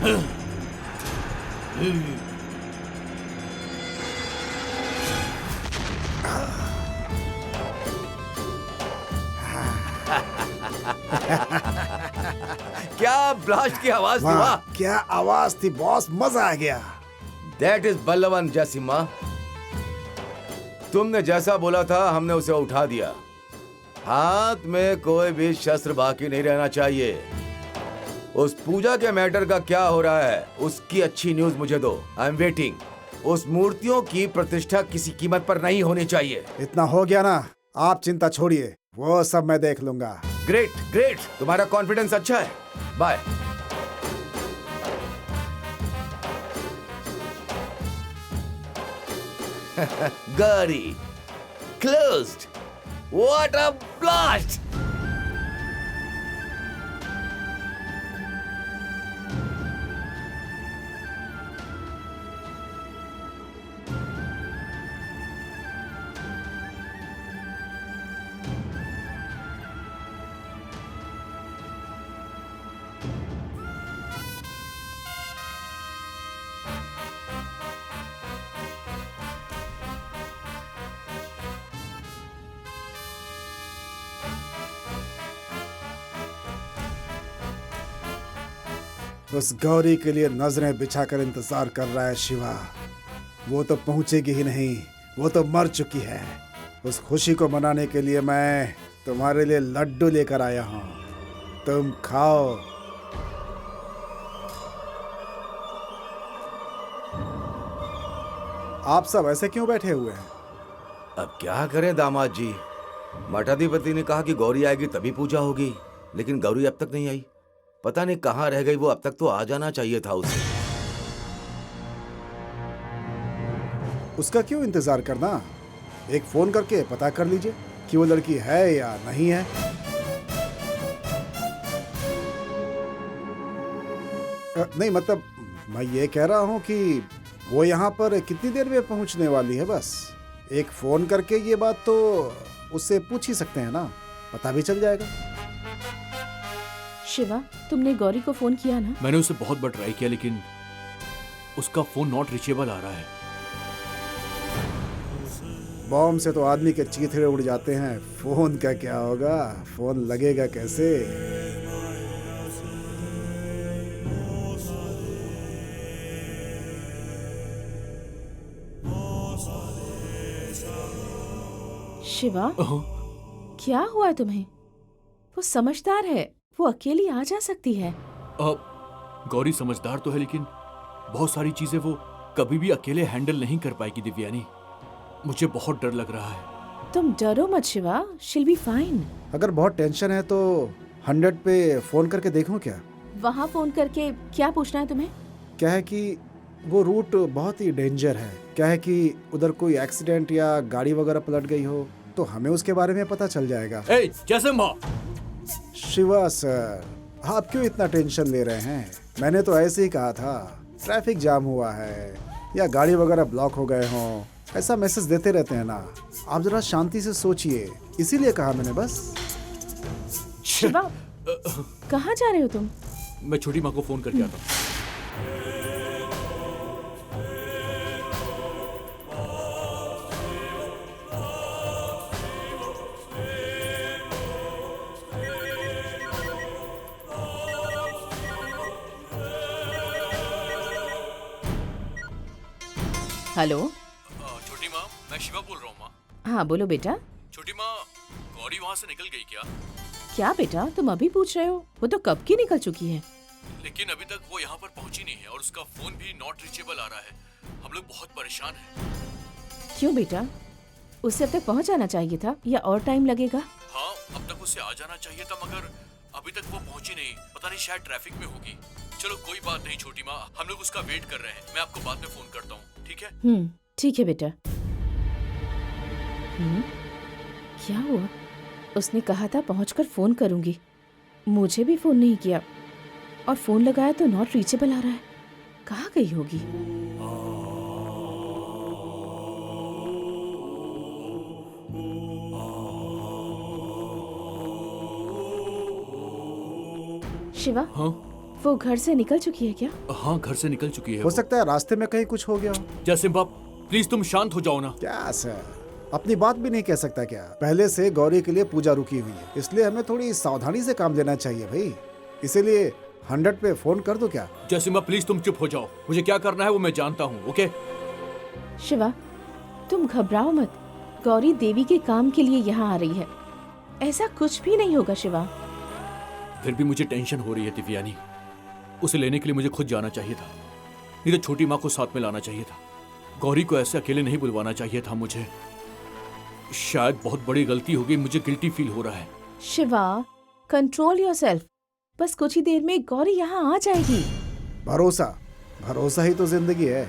क्या ब्लास्ट की आवाज थी, वाह, वाह! क्या आवाज थी बॉस, मजा आ गया। दैट इज बल्लवन जैसिमा। तुमने जैसा बोला था हमने उसे उठा दिया। हाथ में कोई भी शस्त्र बाकी नहीं रहना चाहिए। उस पूजा के मैटर का क्या हो रहा है उसकी अच्छी न्यूज मुझे दो। I am waiting. उस मूर्तियों की प्रतिष्ठा किसी कीमत पर नहीं होनी चाहिए। इतना हो गया ना, आप चिंता छोड़िए, वो सब मैं देख लूंगा। ग्रेट ग्रेट, तुम्हारा कॉन्फिडेंस अच्छा है। Bye. Gauri closed. What a blast! उस गौरी के लिए नजरें बिछाकर इंतजार कर रहा है शिवा। वो तो पहुंचेगी ही नहीं, वो तो मर चुकी है। उस खुशी को मनाने के लिए मैं तुम्हारे लिए लड्डू लेकर आया हूं, तुम खाओ। आप सब ऐसे क्यों बैठे हुए हैं? अब क्या करें दामाद जी, मठाधिपति ने कहा कि गौरी आएगी तभी पूजा होगी, लेकिन गौरी अब तक नहीं आई। पता नहीं कहाँ रह गई वो। अब तक तो आ जाना चाहिए था उसे। उसका क्यों इंतजार करना, एक फोन करके पता कर लीजिए कि वो लड़की है या नहीं है। नहीं मतलब मैं ये कह रहा हूँ कि वो यहाँ पर कितनी देर में पहुँचने वाली है। बस एक फोन करके ये बात तो उससे पूछ ही सकते हैं ना, पता भी चल जाएगा। शिवा, तुमने गौरी को फोन किया ना? मैंने उसे बहुत बार ट्राई किया लेकिन उसका फोन नॉट रीचेबल आ रहा है। बॉम्ब से तो आदमी के चीथड़े उड़ जाते हैं, फोन का क्या होगा, फोन लगेगा कैसे। शिवा, क्या हुआ है तुम्हें? वो समझदार है, वो अकेली आ जा सकती है। गौरी समझदार तो है लेकिन बहुत सारी चीजें वो कभी भी अकेले हैंडल नहीं कर पाएगी दिव्यानी। मुझे बहुत डर लग रहा है। तुम डरो मत शिवा, शील बी फाइन। अगर बहुत टेंशन है तो 100 पे फोन करके देखूं क्या? वहाँ फोन करके क्या पूछना है तुम्हें? क्या है कि वो रूट बहुत ही डेंजर है। क्या है कि उधर कोई एक्सीडेंट या गाड़ी वगैरह पलट गई हो तो हमें उसके बारे में पता चल जाएगा। शिवा सर, आप क्यों इतना टेंशन ले रहे हैं? मैंने तो ऐसे ही कहा था, ट्रैफिक जाम हुआ है या गाड़ी वगैरह ब्लॉक हो गए हों, ऐसा मैसेज देते रहते हैं ना। आप जरा शांति से सोचिए, इसीलिए कहा मैंने बस। शिवा, कहाँ जा रहे हो तुम? मैं छोटी माँ को फोन करके आता हूँ। हेलो। छोटी माँ, मैं शिवा बोल रहा हूँ माँ। हाँ बोलो बेटा। छोटी माँ, गौरी वहाँ से निकल गई क्या? क्या बेटा, तुम अभी पूछ रहे हो? वो तो कब की निकल चुकी है। लेकिन अभी तक वो यहाँ पर पहुँची नहीं है और उसका फोन भी नॉट रीचेबल आ रहा है। हम लोग बहुत परेशान हैं। क्यों बेटा, उससे अब तक पहुँच जाना चाहिए था या और टाइम लगेगा? हाँ, अब तक उससे आ जाना चाहिए था मगर अभी तक वो पहुँची नहीं। पता नहीं, शायद ट्रैफिक में होगी। चलो कोई बात नहीं छोटी माँ, हम लोग उसका वेट कर रहे हैं। मैं आपको बाद में फोन करता हूँ, ठीक है? ठीक है बेटा। क्या हुआ? उसने कहा था पहुंचकर फोन करूंगी, मुझे भी फोन नहीं किया और फोन लगाया तो नॉट रीचेबल आ रहा है। कहाँ गई होगी? शिवा, हाँ? वो घर से निकल चुकी है क्या? हाँ, घर से निकल चुकी है हो सकता है रास्ते में कहीं कुछ हो गया हो। जयसिम्हा, प्लीज तुम शांत हो जाओ ना। क्या सर, अपनी बात भी नहीं कह सकता क्या? पहले से गौरी के लिए पूजा रुकी हुई है, इसलिए हमें थोड़ी सावधानी से काम लेना चाहिए भाई। इसीलिए 100 पे फोन कर दो क्या? जयसिम्हा, प्लीज तुम चुप हो जाओ। मुझे क्या करना है वो मैं जानता हूँ। ओके? शिवा, तुम घबराओ मत। गौरी देवी के काम के लिए यहाँ आ रही है। ऐसा कुछ भी नहीं होगा शिवा। फिर भी मुझे टेंशन हो रही है दिव्यानी। उसे लेने के लिए मुझे खुद जाना चाहिए था, नहीं तो छोटी माँ को साथ में लाना चाहिए था। गौरी को ऐसे अकेले नहीं बुलवाना चाहिए था मुझे। शायद बहुत बड़ी गलती हो गई, मुझे गिल्टी फील हो रहा है। Shiva, control yourself. बस कुछ ही देर में गौरी यहाँ आ जाएगी। भरोसा, भरोसा ही तो जिंदगी है।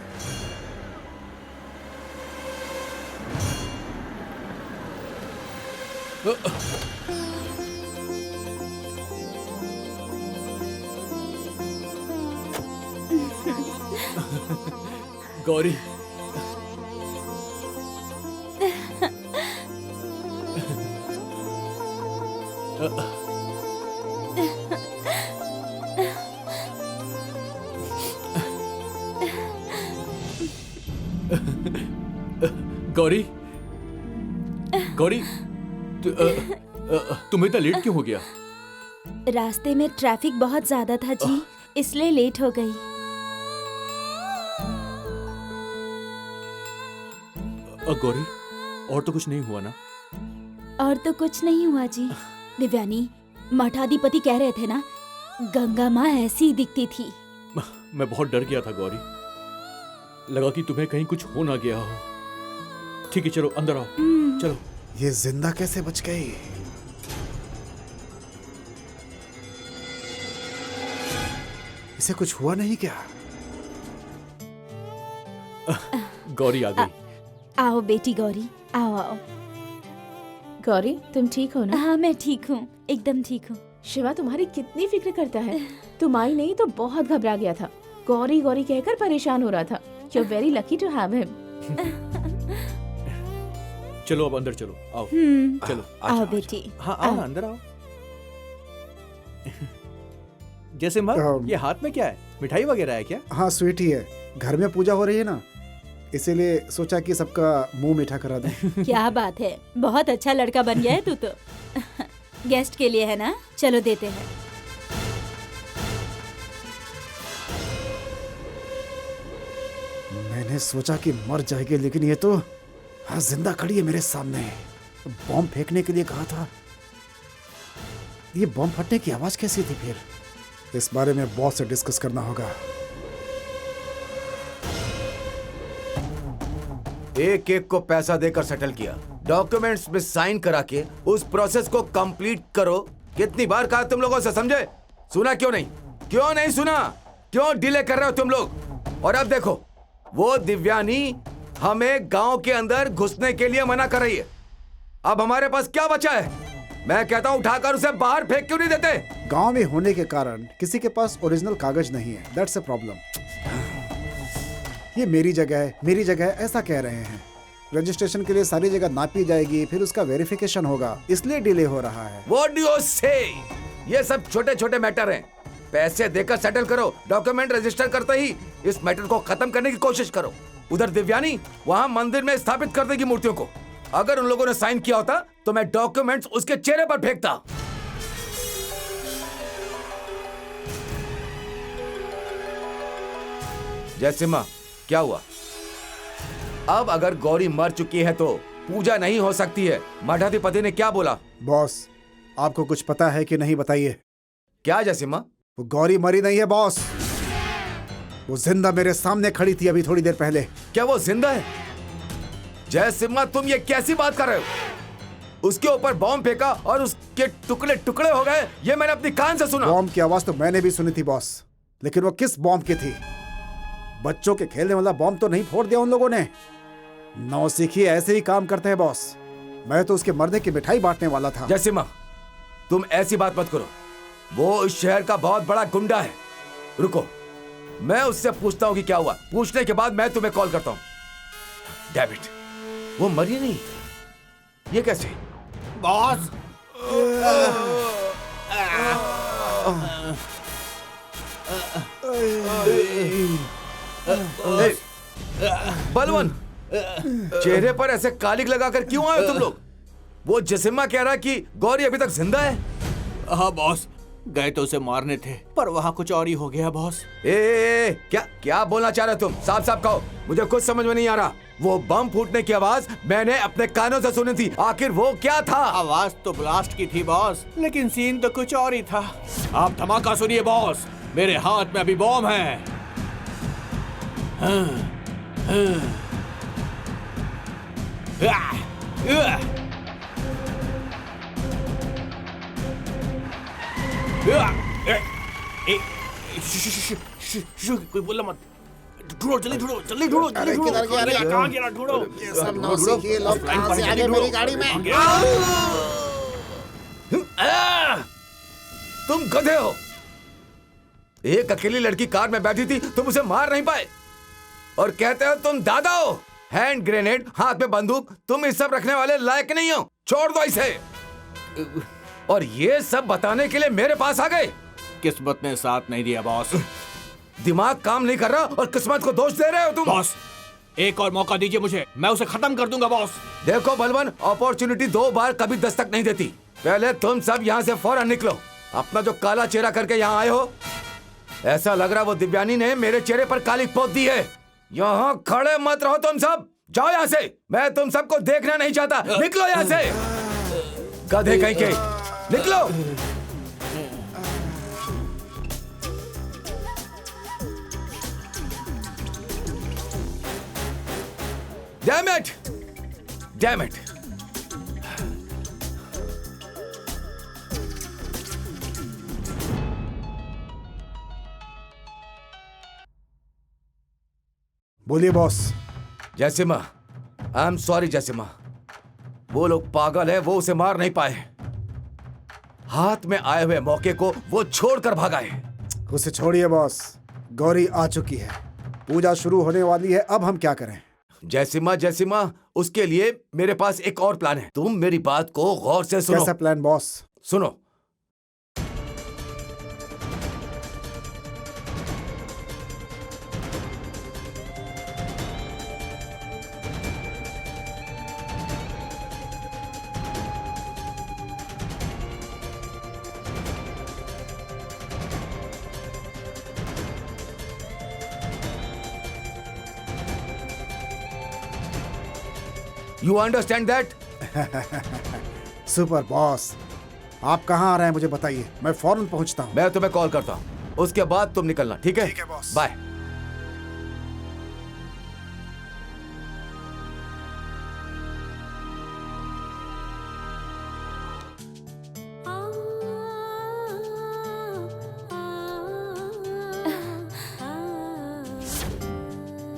गौरी, गौरी, गौरी, तुम्हें इतना लेट क्यों हो गया? रास्ते में ट्रैफिक बहुत ज्यादा था जी, इसलिए लेट हो गई। गौरी, और तो कुछ नहीं हुआ ना? और तो कुछ नहीं हुआ जी। दिव्यानी, मठाधिपति कह रहे थे ना, गंगा माँ ऐसी ही दिखती थी। मैं बहुत डर गया था गौरी, लगा कि तुम्हें कहीं कुछ हो ना गया हो। ठीक है, चलो अंदर आओ। चलो। ये जिंदा कैसे बच गई? इसे कुछ हुआ नहीं क्या? गौरी आ गई। आओ बेटी गौरी, आओ आओ। गौरी, तुम ठीक हो ना? हाँ, मैं ठीक हूँ, एकदम ठीक हूँ। शिवा तुम्हारी कितनी फिक्र करता है। तुम आई नहीं तो बहुत घबरा गया था। गौरी गौरी कहकर परेशान हो रहा था। You're very lucky to have him. चलो अब अंदर चलो, आओ। चलो आओ बेटी। हाँ आओ ना, अंदर आओ। जैसे माँ, ये हाथ में क्या है? मिठाई वगैरह है क्या? हाँ, स्वीट ही है। घर में पूजा हो रही है ना, इसीलिए सोचा कि सबका मुंह मीठा करा दें। क्या बात है, बहुत अच्छा लड़का बन गया है तू तो। गेस्ट के लिए है ना, चलो देते हैं। मैंने सोचा कि मर जाएगी, लेकिन ये तो हाँ जिंदा खड़ी है मेरे सामने। बॉम्ब फेंकने के लिए कहा था। ये बॉम्ब फटने की आवाज कैसी थी फिर? इस बारे में बॉस से डिस्कस करना होगा। एक एक को पैसा देकर सेटल किया, डॉक्यूमेंट्स में साइन करा के उस प्रोसेस को कंप्लीट करो। कितनी बार कहा तुम लोगों से, समझे? सुना क्यों नहीं? क्यों नहीं सुना? क्यों डिले कर रहे हो तुम लोग? और अब देखो, वो दिव्यानी हमें गांव के अंदर घुसने के लिए मना कर रही है। अब हमारे पास क्या बचा है? मैं कहता हूं उठाकर उसे बाहर फेंक क्यों नहीं देते? गांव में होने के कारण किसी के पास ओरिजिनल कागज नहीं है, दैट्स अ प्रॉब्लम। ये मेरी जगह है, मेरी जगह है, ऐसा कह रहे हैं। रजिस्ट्रेशन के लिए सारी जगह नापी जाएगी, फिर उसका वेरिफिकेशन होगा, इसलिए डिले हो रहा है। What do you say? ये सब छोटे छोटे मैटर हैं। पैसे देकर सेटल करो, डॉक्यूमेंट रजिस्टर करते ही इस मैटर को खत्म करने की कोशिश करो। उधर दिव्यानी वहां मंदिर में स्थापित कर देगी मूर्तियों को। अगर उन लोगों ने साइन किया होता तो मैं डॉक्यूमेंट्स उसके चेहरे पर फेंकता। जयसिम्हा, क्या हुआ? अब अगर गौरी मर चुकी है तो पूजा नहीं हो सकती है। मठाधिपति ने क्या बोला? बॉस, आपको कुछ पता है कि नहीं, बताइए। क्या जयसिम्हा? वो गौरी मरी नहीं है बॉस, वो जिंदा मेरे सामने खड़ी थी अभी थोड़ी देर पहले। क्या वो जिंदा है? जयसिम्हा, तुम ये कैसी बात कर रहे हो? उसके ऊपर बॉम्ब फेंका और उसके टुकड़े टुकड़े हो गए, ये मैंने अपनी कान से सुना। बॉम्ब की आवाज तो मैंने भी सुनी थी बॉस, लेकिन वो किस बॉम्ब की थी? बच्चों के खेलने वाला बॉम्ब तो नहीं फोड़ दिया उन लोगों ने। नौसिखी ऐसे ही काम करते हैं बॉस। मैं तो उसके मरने की मिठाई बांटने वाला था। जयसिम्हा, तुम ऐसी बात मत करो। वो इस शहर का बहुत बड़ा गुंडा है। रुको, मैं उससे पूछता हूँ कि क्या हुआ। पूछने के बाद मैं तुम्हें कॉल करता हूँ। डैविड, वो मरी नहीं, ये कैसे? बॉस, ए, बलवन, चेहरे पर ऐसे कालिक लगाकर क्यों आए हो तुम लोग? वो जसिमा कह रहा है कि गौरी अभी तक जिंदा है। हाँ बॉस, गए तो उसे मारने थे, पर वहाँ कुछ और ही हो गया बॉस। क्या क्या बोलना चाह रहे हो तुम? साफ साफ कहो, मुझे कुछ समझ में नहीं आ रहा। वो बम फूटने की आवाज मैंने अपने कानों से सुनी थी, आखिर वो क्या था? आवाज तो ब्लास्ट की थी बॉस, लेकिन सीन तो कुछ और ही था। आप धमाका सुनिए बॉस, मेरे हाथ में अभी बॉम्ब है। कोई बोला मत। ढूंढो जल्दी, ढूंढो जल्दी, ढूंढो जल्दी, ढूंढो। किधर गया रे? कहाँ गिरा? ढूंढो। ये सब नौसिखिए लोग कहाँ से आ गए मेरी गाड़ी में? तुम गधे हो। एक अकेली लड़की कार में बैठी थी, तुम उसे मार नहीं पाए और कहते हो तुम दादा हो। हैंड ग्रेनेड, हाथ में बंदूक, तुम इस सब रखने वाले लायक नहीं हो। छोड़ दो इसे। और ये सब बताने के लिए मेरे पास आ गए। किस्मत ने साथ नहीं दिया बॉस। दिमाग काम नहीं कर रहा और किस्मत को दोष दे रहे हो तुम। बॉस, एक और मौका दीजिए मुझे, मैं उसे खत्म कर दूंगा बॉस। देखो बलवन, अपॉर्चुनिटी 2 बार कभी दस्तक नहीं देती। पहले तुम सब यहाँ से फौरन निकलो। अपना जो काला चेहरा करके यहाँ आए हो, ऐसा लग रहा वो दिव्यानी ने मेरे चेहरे पर काली पोत दी है। यहाँ खड़े मत रहो तुम सब, जाओ यहाँ से। मैं तुम सबको देखना नहीं चाहता। निकलो यहाँ से, गधे कहीं के, निकलो। Damn it! Damn it! बोलिए boss. Jaisimha, I am sorry Jaisimha. वो लोग पागल है, वो उसे मार नहीं पाए। हाथ में आए हुए मौके को वो छोड़कर भागाए। उसे छोड़िए बॉस, गौरी आ चुकी है, पूजा शुरू होने वाली है। अब हम क्या करें? जैसिमा, जैसिमा, उसके लिए मेरे पास एक और प्लान है। तुम मेरी बात को गौर से सुनो। कैसा प्लान बॉस? सुनो। You understand that? Super boss, आप कहाँ आ रहे हैं मुझे बताइए, मैं फौरन पहुंचता हूँ। मैं तुम्हें कॉल करता हूँ, उसके बाद तुम निकलना, ठीक है? ठीक है बॉस। बाय।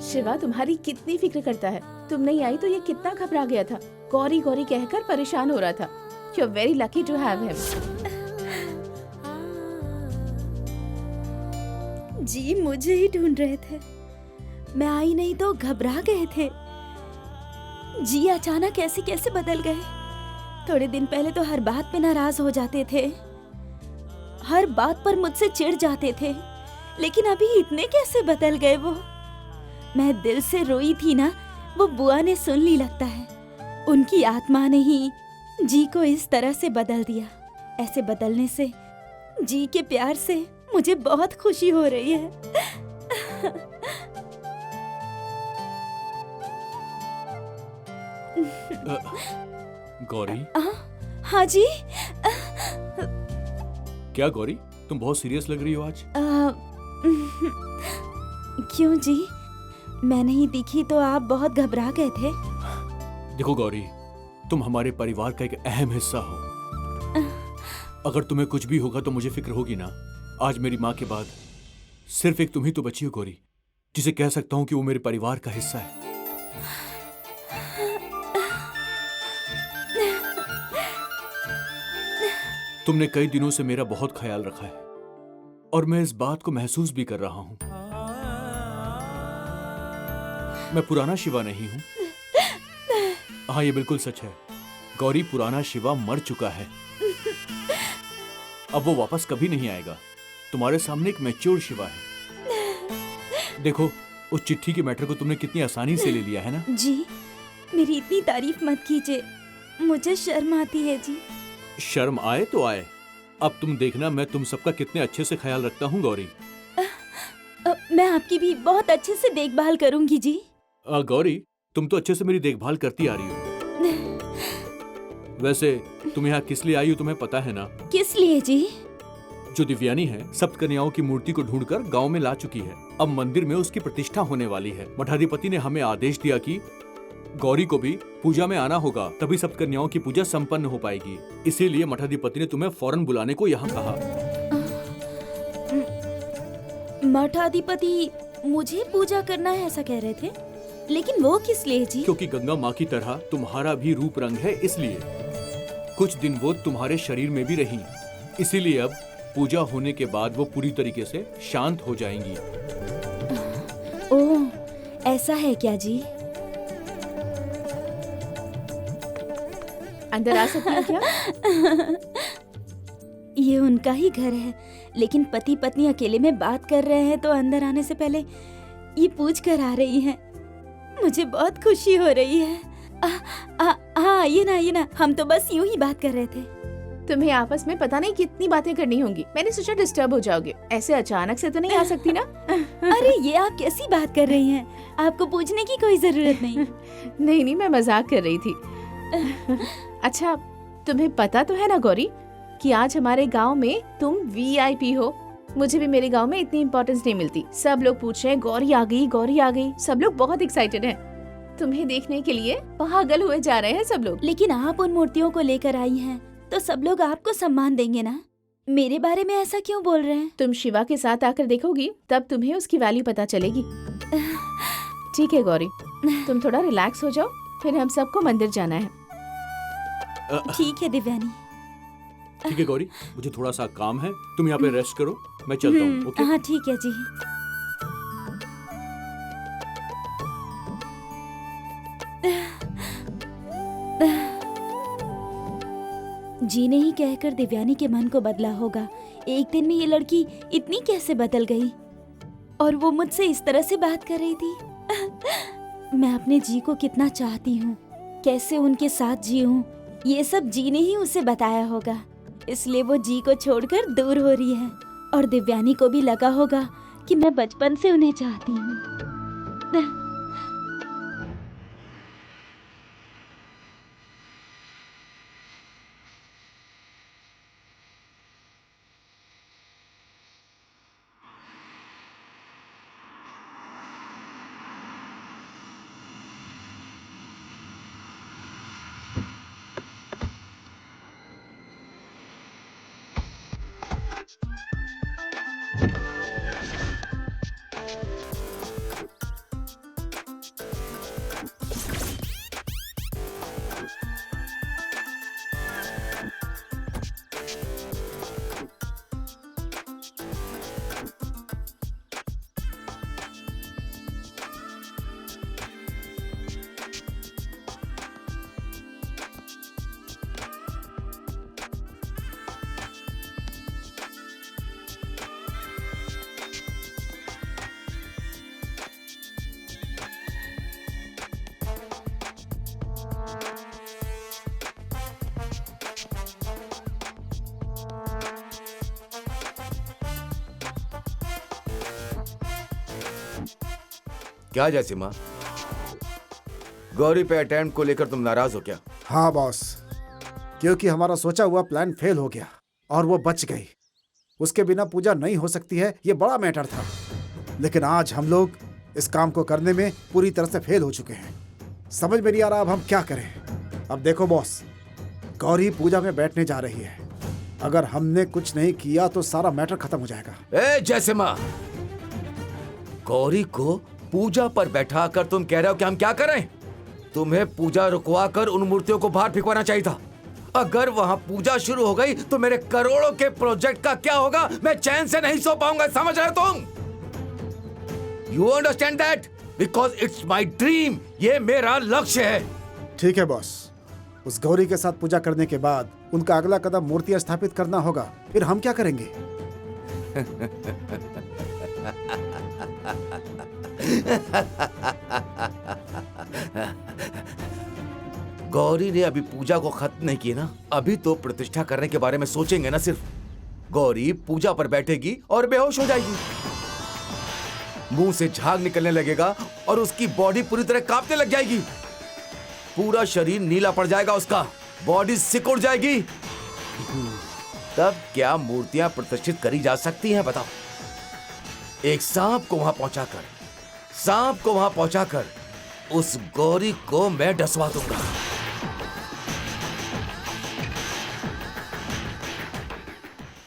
शिवा तुम्हारी कितनी फिक्र करता है। तुम नहीं आई तो ये कितना घबरा गया था, गौरी गौरी कहकर परेशान हो रहा था। You are very lucky to have him. जी मुझे ही ढूंढ रहे थे, मैं आई नहीं तो घबरा गए थे। जी अचानक ऐसे कैसे बदल गए? थोड़े दिन पहले तो हर बात पे नाराज हो जाते थे, हर बात पर मुझसे चिढ़ जाते थे, लेकिन अभी इतने कैसे बदल गए वो? मैं दिल से रोई थी ना, वो बुआ ने सुन ली लगता है। उनकी आत्मा ने ही जी को इस तरह से बदल दिया। ऐसे बदलने से जी के प्यार से मुझे बहुत खुशी हो रही है। गौरी? हाँ जी। क्या गौरी, तुम बहुत सीरियस लग रही हो आज। क्यों जी, मैं नहीं दिखी तो आप बहुत घबरा गए थे। देखो गौरी, तुम हमारे परिवार का एक अहम हिस्सा हो। अगर तुम्हें कुछ भी होगा तो मुझे फिक्र होगी ना। आज मेरी माँ के बाद सिर्फ एक तुम ही तो बची हो गौरी, जिसे कह सकता हूँ कि वो मेरे परिवार का हिस्सा है। तुमने कई दिनों से मेरा बहुत ख्याल रखा है और मैं इस बात को महसूस भी कर रहा हूँ। मैं पुराना शिवा नहीं हूँ। हाँ, ये बिल्कुल सच है गौरी, पुराना शिवा मर चुका है। अब वो वापस कभी नहीं आएगा। तुम्हारे सामने एक मैच्योर शिवा है। देखो, उस चिट्ठी के मैटर को तुमने कितनी आसानी से ले लिया है ना। जी, मेरी इतनी तारीफ मत कीजिए, मुझे शर्म आती है जी। शर्म आए तो आए, अब तुम देखना मैं तुम सबका कितने अच्छे से ख्याल रखता हूँ गौरी। मैं आपकी भी बहुत अच्छे से देखभाल करूंगी जी। गौरी, तुम तो अच्छे से मेरी देखभाल करती आ रही हो। वैसे तुम यहाँ किस लिए आई हो तुम्हें पता है ना? किस लिए जी? जो दिव्यानी है सप्त कन्याओं की मूर्ति को ढूंढकर गांव में ला चुकी है। अब मंदिर में उसकी प्रतिष्ठा होने वाली है। मठाधिपति ने हमें आदेश दिया कि गौरी को भी पूजा में आना होगा, तभी सप्त कन्याओं की पूजा संपन्न हो पाएगी। इसीलिए मठाधिपति ने तुम्हें फौरन बुलाने को यहाँ कहा। मठाधिपति मुझे पूजा करना है ऐसा कह रहे थे, लेकिन वो किस लिए जी? क्योंकि गंगा माँ की तरह तुम्हारा भी रूप रंग है, इसलिए कुछ दिन वो तुम्हारे शरीर में भी रही, इसीलिए अब पूजा होने के बाद वो पूरी तरीके से शांत हो जाएंगी। ओह, ऐसा है क्या जी? अंदर आ सकती हूँ क्या? ये उनका ही घर है, लेकिन पति पत्नी अकेले में बात कर रहे हैं तो अंदर आने से पहले ये पूछ कर आ रही हैं। मुझे बहुत खुशी हो रही है। हाँ, ये ना, हम तो बस यूं ही बात कर रहे थे। तुम्हें आपस में पता नहीं कितनी बातें करनी होंगी। मैंने सोचा डिस्टर्ब हो जाओगे, ऐसे अचानक से तो नहीं आ सकती ना। अरे ये आप कैसी बात कर रही हैं? आपको पूछने की कोई जरूरत नहीं। नहीं, मैं मजाक कर रही थी। अच्छा, तुम्हें पता तो है ना गौरी कि आज हमारे गांव में तुम VIP हो। मुझे भी मेरे गांव में इतनी इम्पोर्टेंस नहीं मिलती। सब लोग पूछ रहे हैं गौरी आ गई, गौरी आ गई। सब लोग बहुत एक्साइटेड हैं। तुम्हें देखने के लिए पागल हुए जा रहे हैं सब लोग। लेकिन आप उन मूर्तियों को लेकर आई हैं, तो सब लोग आपको सम्मान देंगे ना। मेरे बारे में ऐसा क्यों बोल रहे हैं? तुम शिवा के साथ आकर देखोगी, तब तुम्हें उसकी वैल्यू पता चलेगी। ठीक है गौरी, तुम थोड़ा रिलैक्स हो जाओ, फिर हम सबको मंदिर जाना है। ठीक है दिव्यानी। ठीक है गौरी, मुझे थोड़ा सा काम है, तुम यहाँ पे रेस्ट करो, मैं चलता हूँ। ओके? हाँ ठीक है जी। जी ने ही कहकर दिव्यानी के मन को बदला होगा। एक दिन में ये लड़की इतनी कैसे बदल गई, और वो मुझसे इस तरह से बात कर रही थी। मैं अपने जी को कितना चाहती हूँ, कैसे उनके साथ जीऊँ, ये सब जी ने ही उसे बताया होगा। इसलिए वो जी को छोड़कर दूर हो रही है, और दिव्यानी को भी लगा होगा कि मैं बचपन से उन्हें चाहती हूँ। क्या जयसिम्हा, गौरी पे अटेम्प्ट को लेकर तुम नाराज हो क्या? हाँ बॉस, क्योंकि हमारा सोचा हुआ प्लान फेल हो गया और वो बच गई। उसके बिना पूजा नहीं हो सकती है, ये बड़ा मैटर था। लेकिन आज हम लोग इस काम को करने में पूरी तरह से फेल हो चुके हैं। समझ में नहीं आ रहा अब हम क्या करें। अब देखो बॉस, गौरी पूजा में बैठने जा रही है। अगर हमने कुछ नहीं किया तो सारा मैटर खत्म हो जाएगा। ए जयसिम्हा, गौरी को पूजा पर बैठा कर तुम कह रहे हो कि हम क्या करें? तुम्हें पूजा रुकवा कर उन मूर्तियों को बाहर फेंकवाना चाहिए था। अगर वहां पूजा शुरू हो गई तो मेरे करोड़ों के प्रोजेक्ट का क्या होगा? मैं चैन से नहीं सो पाऊंगा, समझ रहे हो तुम? You understand that? Because it's my dream. ये मेरा लक्ष्य है। ठीक है बॉस, उस गौरी के साथ पूजा करने के बाद उनका अगला कदम मूर्तियां स्थापित करना होगा। फिर हम क्या करेंगे? गौरी ने अभी पूजा को खत्म नहीं किया ना, अभी तो प्रतिष्ठा करने के बारे में सोचेंगे ना सिर्फ। गौरी पूजा पर बैठेगी और बेहोश हो जाएगी, मुंह से झाग निकलने लगेगा और उसकी बॉडी पूरी तरह कांपने लग जाएगी, पूरा शरीर नीला पड़ जाएगा, उसका बॉडी सिकुड़ जाएगी। तब क्या मूर्तियां प्रतिष्ठित करी जा सकती हैं बताओ? एक सांप को वहां पहुंचाकर उस गौरी को मैं डसवा दूंगा।